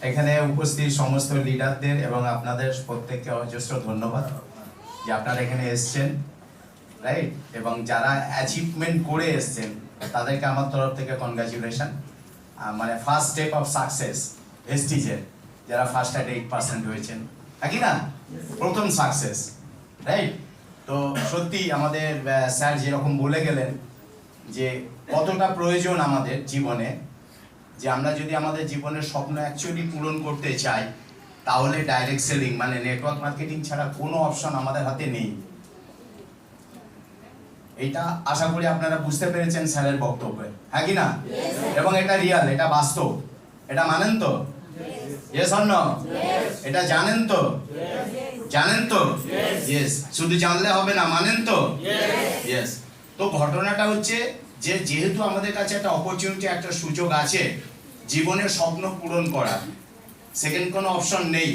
এখানে উপস্থিত সমস্ত লিডারদের এবং আপনাদের প্রত্যেককে অজস্র ধন্যবাদ যে আপনারা এখানে এসেছেন, রাইট। এবং যারা অ্যাচিভমেন্ট করে এসেছেন তাদেরকে আমার তরফ থেকে কনগ্রাচুলেশন। মানে ফার্স্ট স্টেপ অফ সাকসেস ভেস্টিজের যারা ফার্স্ট অ্যাট 8% হয়েছেন, নাকি না, প্রথম সাকসেস, রাইট। তো সত্যি আমাদের স্যার যেরকম বলে গেলেন যে কতটা প্রয়োজন আমাদের জীবনে, যে আমরা যদি আমাদের জীবনের স্বপ্ন অ্যাকচুয়ালি পূরণ করতে চাই তাহলে ডাইরেক্ট সেলিং মানে নেটওয়ার্ক মার্কেটিং ছাড়া কোনো অপশন আমাদের হাতে নেই। এটা আশা করি আপনারা বুঝতে পেরেছেন স্যারের বক্তব্যে, হ্যাঁ কি না? এবং এটা রিয়াল, এটা বাস্তব, এটা মানেন তো? Yes or no? এটা জানেন তো? জানেন তো? ইয়েস। শুধু জানলে হবে না, মানেন তো? ইয়েস। তো ঘটনাটা হচ্ছে যে যেহেতু আমাদের কাছে একটা অপরচুনিটি, একটা সুযোগ আছে জীবনের স্বপ্ন পূরণ করার, সেকেন্ড কোনো অপশন নেই,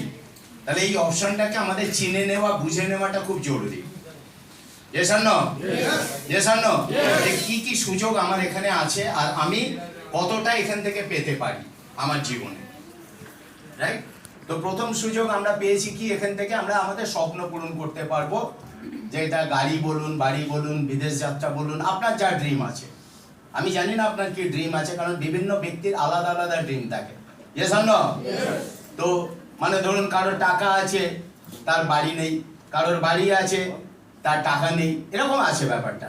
তাহলে এই অপশনটাকে আমাদের চিনে নেওয়া, বুঝে নেওয়াটা খুব জরুরি। Yes or no? Yes or no? কি কি সুযোগ আমার এখানে আছে আর আমি কতটা এখান থেকে পেতে পারি আমার জীবনে, রাইট। তো প্রথম সুযোগ আমরা পেয়েছি কি, এখান থেকে আমরা আমাদের স্বপ্ন পূরণ করতে পারবো, যেটা গাড়ি বলুন, বাড়ি বলুন, বিদেশ যাত্রা বলুন, আপনার যা ড্রিম আছে। আমি জানি না আপনার কি ড্রিম আছে, কারণ বিভিন্ন ব্যক্তির আলাদা আলাদা ড্রিম থাকে। Yes or no? তো মানে ধরুন কারোর টাকা আছে তার বাড়ি নেই, কারোর বাড়ি আছে তার টাকা নেই, এরকম আছে ব্যাপারটা।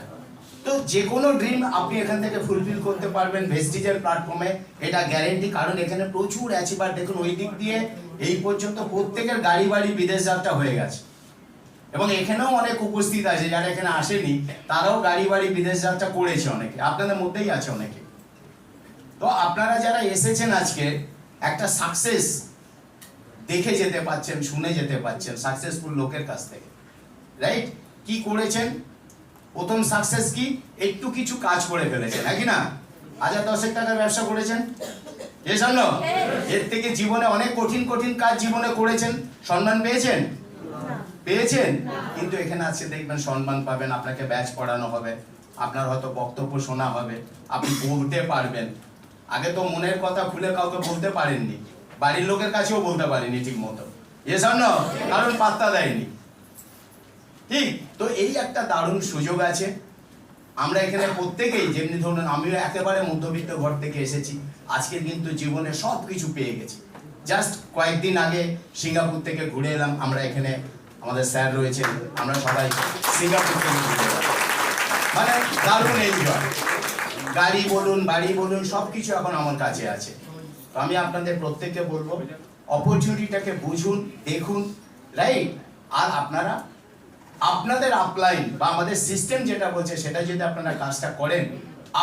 তো যে কোনো ড্রিম আপনি এখান থেকে ফুলফিল করতে পারবেন ভেস্টিজের প্ল্যাটফর্মে, এটা গ্যারেন্টি। কারণ এখানে প্রচুর অ্যাচিভার, দেখুন ওই দিক দিয়ে এই পর্যন্ত প্রত্যেকের গাড়ি বাড়ি বিদেশ যাত্রা হয়ে গেছে, এবং এখানেও অনেক উপস্থিত আছে যারা এখানে আসেনি, তারাও গাড়ি বাড়ি বিদেশ যাত্রা করেছে অনেকে, আপনাদের মধ্যেই আছে অনেকে। তো আপনারা যারা এসেছেন আজকে একটা সাকসেস দেখে যেতে পাচ্ছেন, শুনে যেতে পাচ্ছেন সাকসেসফুল লোকের কাছ থেকে, রাইট। কি করেছেন? প্রথম সাকসেস কি, একটু কিছু কাজ করে ফেলেছেন, নাকি না? 1000-10 টাকার ব্যবসা করেছেন, এ জানো এর থেকে জীবনে অনেক কঠিন কঠিন কাজ জীবনে করেছেন, সম্মান পেয়েছেন? পেয়েছেন? কিন্তু এখানে আছে দেখবেন সম্মান পাবেন, আপনাকে ব্যাচ পড়ানো হবে, আপনার হয়তো বক্তব্য শোনা হবে, আপনি বলতে পারবেন। আগে তো মনের কথা খুলে কাউকে বলতে পারেননি, বাড়ির লোকের কাছেও বলতে পারেনি ঠিক মতো, এ জানো, কারণ পাত্তা দেয়নি, ঠিক। তো এই একটা দারুণ সুযোগ আছে। আমরা এখানে প্রত্যেকেই, যেমনি ধরুন আমিও একেবারে মধ্যবিত্ত ঘর থেকে এসেছি, আজকে কিন্তু জীবনে সব কিছু পেয়ে গেছি। জাস্ট কয়েকদিন আগে সিঙ্গাপুর থেকে ঘুরে এলাম, আমরা এখানে আমাদের স্যার রয়েছেন, আমরা সবাই সিঙ্গাপুর থেকে ঘুরে এলাম, মানে দারুণ এনজয়। গাড়ি বলুন, বাড়ি বলুন, সব কিছু এখন আমার কাছে আছে। তো আমি আপনাদের প্রত্যেককে বলবো অপরচুনিটিটাকে বুঝুন, দেখুন, রাইট। আর আপনারা আপনাদের আপলাইন বা আমাদের সিস্টেম যেটা বলছে সেটা যদি আপনারা কাজটা করেন,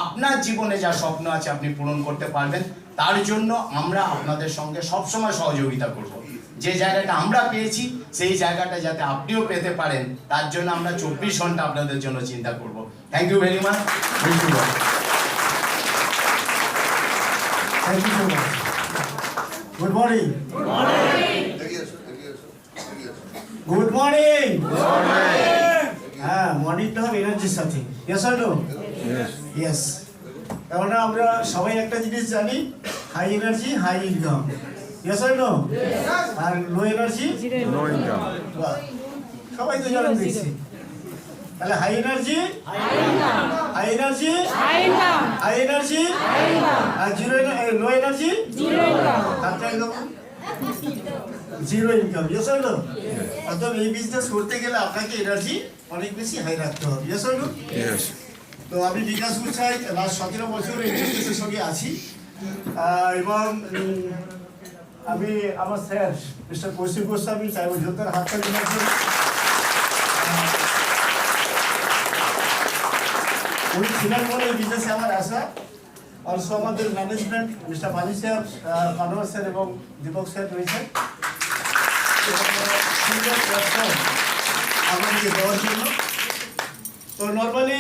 আপনার জীবনে যা স্বপ্ন আছে আপনি পূরণ করতে পারবেন। তার জন্য আমরা আপনাদের সঙ্গে সবসময় সহযোগিতা করব। যে জায়গাটা আমরা পেয়েছি সেই জায়গাটা যাতে আপনিও পেতে পারেন, তার জন্য আমরা 24 ঘন্টা আপনাদের জন্য চিন্তা করব। Thank you very much. Thank you so much. Good morning. Good morning. হ্যাঁ, মর্নিংটা হবে এনার্জির সাথে। Yes or no? ইয়েস। কারণ আমরা সবাই একটা জিনিস জানি, high energy high income. Yes or no? আর লো এনার্জি লো ইনকাম। সবাই তো জানেন দেখছি। তাহলে high energy high energy high energy আর low energy zero income. Yes or no? অর্থাৎ এই বিজনেস করতে গেলে আপনাকে এনার্জি অনেক বেশি হাই রাখতে হবে। Yes or no? তো আমি বিকাশ গুছাই, লাস্ট 17 বছর এই বিজনেসের সঙ্গে আছি, এবং আমি আমার স্যার মিস্টার কৌশিক গোস্বামী চাইব জোরদার হাততালি দেওয়ার জন্য। উনি ছিলেন বলে এই বিজনেসে আমার আসা। অলসো আমাদের ম্যানেজমেন্ট মিস্টার বালি স্যার, কানোয়ার স্যার এবং দীপক স্যার রয়েছেন আমাদেরকে দেওয়ার জন্য। তো নর্মালি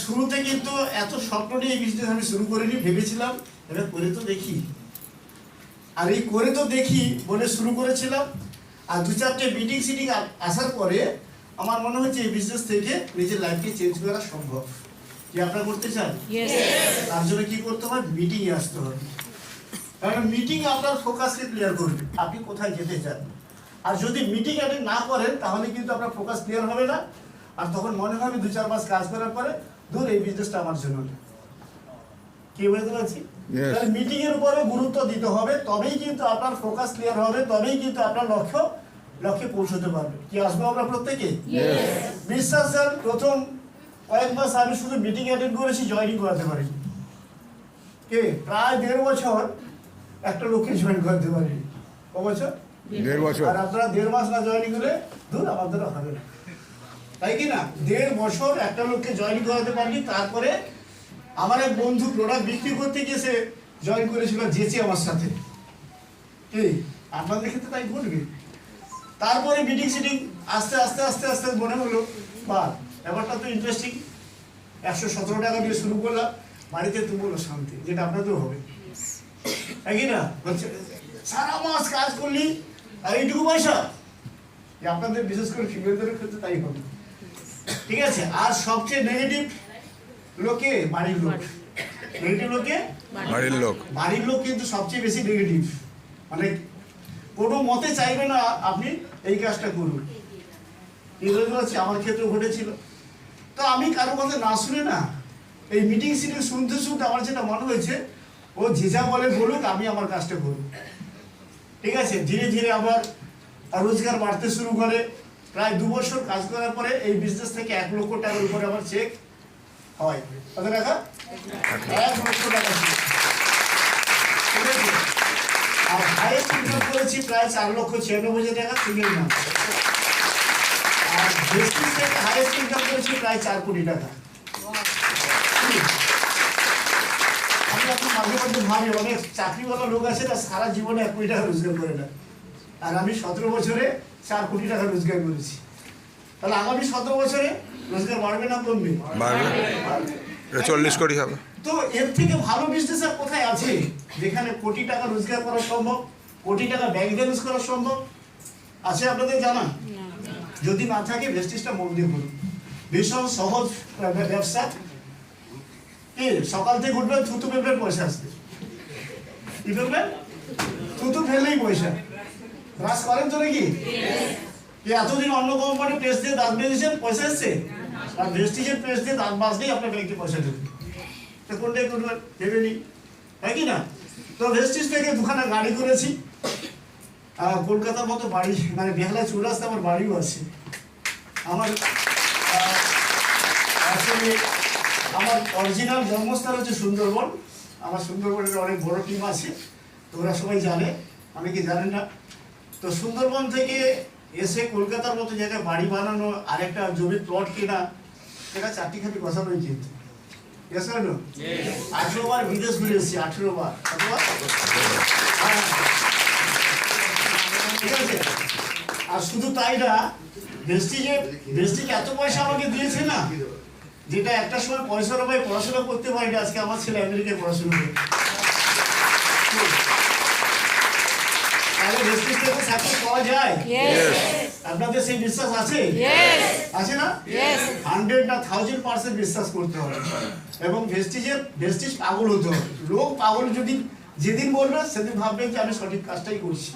শুরুতে কিন্তু এত স্বপ্ন নিয়ে এই বিজনেস আমি শুরু করিনি, ভেবেছিলাম এটা করে তো দেখি, আর এই করে তো দেখি বলে শুরু করেছিলাম। আর 2-4টে মিটিং সিটিং আসার পরে আমার মনে হচ্ছে এই বিজনেস থেকে নিজের লাইফকে চেঞ্জ করা সম্ভব। কি আপনারা করতে চান? তার জন্য কি করতে হবে? মিটিংয়ে আসতে হবে। কারণ মিটিং আপনার ফোকাসকে ক্লিয়ার করবে আপনি কোথায় যেতে চান। আর যদি মিটিং অ্যাটেন্ড না করেন তাহলে কিন্তু আপনার ফোকাস ক্লিয়ার হবে না, আর তখন মনে হবে 2-4 মাস কাজ করার পরে দূর এই বিজনেসটা আমার জন্য না। কি বুঝতে পারছি? তাহলে মিটিং এর উপরে গুরুত্ব দিতে হবে, তবেই কিন্তু আপনার ফোকাস ক্লিয়ার হবে, তবেই কিন্তু আপনার লক্ষ্যে পৌঁছতে পারবে। কি আসবো আমরা প্রত্যেকে? বিশ্বাস স্যার প্রথম কয়েক মাস আমি শুধু মিটিং অ্যাটেন্ড করেছি, জয়েনিং করাতে পারিনি। কে প্রায় 1.5 বছর একটা লোককে জয়েন করতে পারিনি। ক বছর? 1.5 বছর। আর আপনারা 1.5 মাস না জয়েনিং করে দূর আমার দ্বারা হবে না, তাই কি না? 1.5 বছর একটা লোককে জয়েন করাতে পারিনি। তারপরে আমার এক বন্ধু প্রোডাক্ট বিক্রি করতে গিয়ে সে জয়েন করেছিল যেচে আমার সাথে। কি আপনাদের ক্ষেত্রে তাই ঘটবে? তারপরে মিটিং সিটিং আস্তে আস্তে আস্তে আস্তে মনে হলো বা ব্যাপারটা তো ইন্টারেস্টিং। 117 টাকা দিয়ে শুরু করলাম, বাড়িতে তুমুলো শান্তি, যেটা আপনাদের হবে, তাই কি না? বলছে সারা মাস কাজ করলি আর এইটুকু পয়সা, আপনাদের বিশেষ করে ফিমেলদের ক্ষেত্রে তাই হবে, ঠিক আছে? আর সবচেয়ে নেগেটিভ লোকে বাড়ির লোক, নেগেটিভ লোকে বাড়ির লোক কিন্তু সবচেয়ে বেশি নেগেটিভ, মানে কোনো মতে চাইবে না আপনি এই কাজটা করুন। এগুলো হচ্ছে আমার ক্ষেত্রে ঘটেছিল। তো আমি কারো কথা না শুনে না এই মিটিং সিটিং শুনতে শুনতে আমার যেটা মনে হয়েছে, ও যে যা বলে বলুক, আমি আমার কাজটা করব, ঠিক আছে? ধীরে ধীরে আমার রোজগার বাড়তে শুরু করে। প্রায় 2 বছর কাজ করার পরে এই বিজনেস থেকে 1 লক্ষ টাকার উপরে আমার চেক হয়। কত টাকা? 1 লক্ষ টাকা। ঠিক আছে? আর হাইয়েস্ট ইনকাম করেছি প্রায় 4,96,000 টাকা সিঙ্গেল মান্থ। আর বেসিস থেকে হাইয়েস্ট ইনকাম করেছি প্রায় 4 কোটি টাকা। আমি এখন মাঝে মধ্যে ভাবি অনেক চাকরিওয়ালা লোক আছে না, সারা জীবনে 1 কোটি টাকা রোজগার করে না, আর আমি 17 বছরে 4 কোটি টাকা রোজগার করেছি। তাহলে আগামী 17 বছরে রোজগার বাড়বে না কমবে? বাড়বে। 40 কোটি হবে। তো এর থেকে ভালো বিজনেস আর কোথায় আছে যেখানে কোটি টাকা রোজগার করা সম্ভব, কোটি টাকা ব্যাংক ব্যালেন্স করা সম্ভব? আছে আপনাদের জানা? যদি না থাকে ভেস্টিজটা মন দিয়ে করুন। ভীষণ সহজ ব্যবসা। কি সকাল থেকে উঠবেন, থুতু ফেলবেন, পয়সা আসবে। কি ফেলবেন? থুতু ফেললেই পয়সা। ব্রাশ করেন তো নাকি? এতদিন অন্য কোম্পানি পেস্ট দিয়ে দাঁত বেঁধেছেন, পয়সা এসছে? আর ভেস্টিজের পেস্ট দিয়ে দাঁত বাঁচলেই আপনার ব্যাংকে পয়সা ঢুকবে। তো কোনটাই করবেন ভেবে নিই, তাই কি না? তো ভেস্টিজ থেকে 2খানা গাড়ি করেছি। কলকাতার মতো বাড়ি, মানে বেহালায় চলে আসতে আমার বাড়িও আছে। আমার আসলে আমার অরিজিনাল জন্মস্থান হচ্ছে সুন্দরবন। আমার সুন্দরবনের অনেক বড় টিম আছে, তোমরা সবাই জানে, অনেকে জানেন না। তো সুন্দরবন থেকে এসে কলকাতার মতো জায়গায় বাড়ি বানানো, আরেকটা জমির প্লট কেনা, সেটা 4টি খালি কথা নয় কিন্তু। 18 বার বিদেশ ঘুরে এসেছি, 18 বার। ঠিক আছে? আর শুধু তাই না, ভেস্টিজ এত পয়সা আমাকে দিয়েছে না, যেটা একটা সময় পয়সার অভাবে পড়াশোনা করতে পারি না, আজকে আমার ছেলে আমেরিকায় পড়াশোনা করে। তাহলে ভেস্টিজ থেকে সাকসেস পাওয়া যায়? আপনাদের সেই বিশ্বাস আছে? আছে না? 100 না 1000% বিশ্বাস করতে হবে। এবং ভেস্টিজ পাগল হতে হবে। লোক পাগল যদি যেদিন বলবে সেদিন ভাববেন যে আমি সঠিক কাজটাই করছি।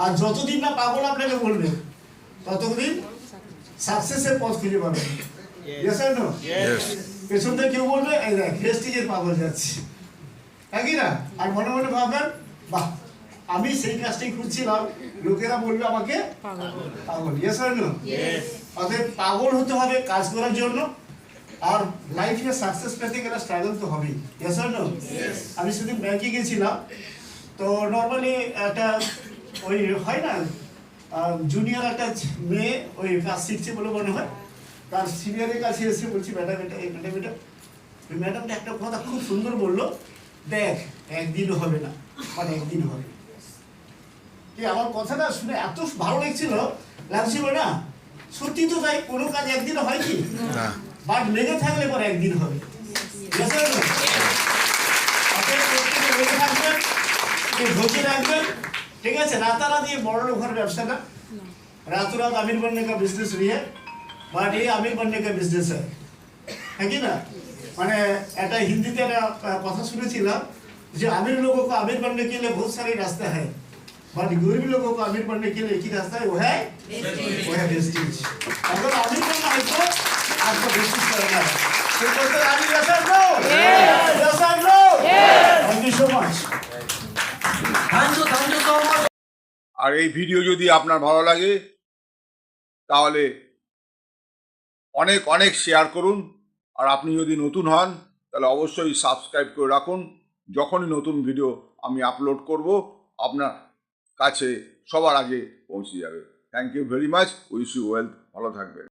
আর যতদিন না পাগল আপনাকে বলবে ততদিন সাকসেসের পথ খুঁজে পাবেন। পেছন থেকে কেউ বলবে এই দেখ ভেস্টিজের পাগল যাচ্ছে, একই না? আর মনে মনে ভাববেন বাহ, আমি সেই কাজটাই খুঁজছিলাম, লোকেরা বলবে আমাকে পাগল। অতএব পাগল হতে হবে কাজ করার জন্য। আর লাইফে সাকসেস পেতে গেলে স্ট্রাগল তো হবেই। আমি সেদিন ব্যাংকে গেছিলাম, তো নর্মালি একটা ওই হয় না জুনিয়র একটা মেয়ে ওই কাজ শিখছে বলে মনে হয়, তার সিনিয়রের কাছে এসে বলছি ম্যাডাম এটা এই ম্যাডামটা একটা কথা খুব সুন্দর বললো, দেখ একদিন হবে না, মানে একদিন হবে। কি আমার কথাটা শুনে এত ভালো লাগছিল না? সত্যি তো তাই, কোনো কাজ একদিনে হয় কি? বাট লেগে থাকলে পর একদিন হবে। ধৈর্য রাখবেন, ঠিক আছে? রাতারাতি বড় लोग हर व्यवसाय का रातों रात अमीर बनने का बिजनेस नहीं है, बट ये अमीर बनने का बिजनेस है কি না? মানে একটা হিন্দিতে একটা কথা শুনেছিলাম, जो अमीर लोगों को अमीर बनने के लिए बहुत सारे रास्ते हैं, बट गरीब लोगों को अमीर बनने के लिए एक ही रास्ता है, वो है वेस्टेज। अगर अमीर बनना है तो आपको वेस्टेज करना है। तो बोलते हैं आगे yes or no? Yes or no? Thank you so much. Thank you so much. আর এই ভিডিও যদি আপনার ভালো লাগে তাহলে অনেক অনেক শেয়ার করুন। আর আপনি যদি নতুন হন তাহলে অবশ্যই সাবস্ক্রাইব করে রাখুন। যখনই নতুন ভিডিও আমি আপলোড করব আপনার কাছে সবার আগে পৌঁছে যাবে। Thank you very much. Wish you wealth. ভালো থাকবেন।